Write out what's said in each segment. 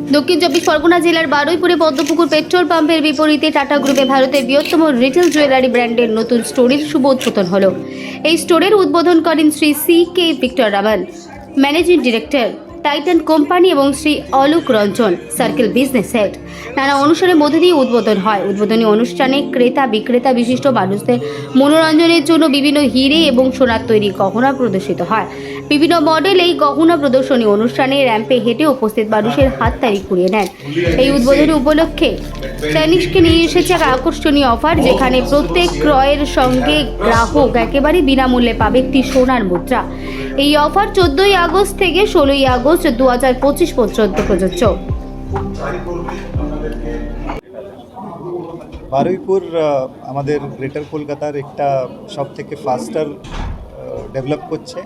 দক্ষিণ চব্বিশ পরগনা জেলার বারুইপুরে পদ্মপুকুর পেট্রোল পাম্পের বিপরীতে টাটা গ্রুপে ভারতের বৃহত্তম রিটেল জুয়েলারি ব্র্যান্ডের নতুন স্টোরের শুভ উদ্বোধন হলো। এই স্টোরের উদ্বোধন করেন Shri C.K. Victor Raman, managing director, Titan company, এবং Shri Alok Ranjan, circle business head. নানা অনুষ্ঠানের মধ্যে দিয়ে উদ্বোধন হয়। উদ্বোধনী অনুষ্ঠানে ক্রেতা বিক্রেতা বিশিষ্ট মানুষদের মনোরঞ্জনের জন্য বিভিন্ন হিরে এবং সোনার তৈরি গহনা প্রদর্শিত হয়। বিভিন্ন মডেল এই গহনা প্রদর্শনী অনুষ্ঠানে র্যাম্পে হেঁটে উপস্থিত মানুষের হাততালি কুড়িয়ে নেন। এই উদ্বোধনী উপলক্ষে তানিষ্কে নিয়ে এসেছে এক আকর্ষণীয় অফার, যেখানে প্রত্যেক ক্রয়ের সঙ্গে গ্রাহক একেবারে বিনামূল্যে পাবে একটি সোনার মুদ্রা। এই অফার 14ই আগস্ট থেকে 16ই আগস্ট 2025 পর্যন্ত প্রযোজ্য। বারুইপুর আমাদের গ্রেটার কলকাতার একটা সব থেকে ফাস্টার ডেভেলপ করছে।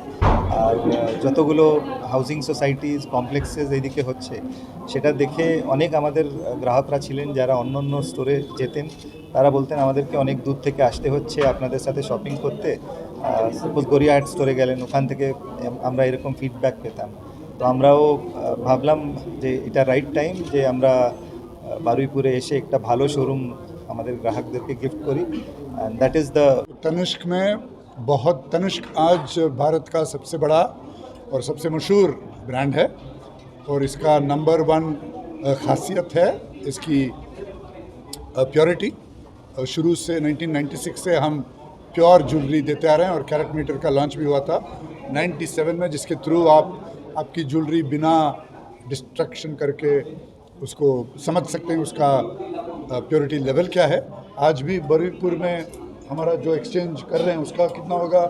আর যতগুলো হাউজিং সোসাইটিস কমপ্লেক্সেস এইদিকে হচ্ছে সেটা দেখে অনেক আমাদের গ্রাহকরা ছিলেন যারা অন্য অন্য স্টোরে যেতেন, তারা বলতেন আমাদেরকে অনেক দূর থেকে আসতে হচ্ছে আপনাদের সাথে শপিং করতে। সাপোজ গড়িয়াহাট স্টোরে গেলেন, ওখান থেকে আমরা এরকম ফিডব্যাক পেতাম। তো আমরাও ভাবলাম যে এটা রাইট টাইম যে আমরা বারুইপুরে এসে একটা ভালো শোরুম আমাদের গ্রাহকদেরকে गिफ्ट करी। And that is the Tanishq में बहुत तनिष्क आज भारत का सबसे बड़ा और सबसे मशहूर ब्रांड है और इसका नंबर 1 खासियत है इसकी प्योरिटी। शुरू से 1996 से हम प्योर ज्वेलरी देते आ रहे हैं और कैरेट मीटर का लॉन्च भी हुआ था 97 में, जिसके थ्रू आप आपकी ज्वेलरी बिना डिस्ट्रक्शन करके उसको समझ सकते हैं उसका प्योरिटी लेवल क्या है। आज भी बारुईपुर में हमारा जो एक्सचेंज कर रहे हैं उसका कितना होगा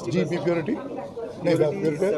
जीपी प्योरिटी नहीं प्योरिटी।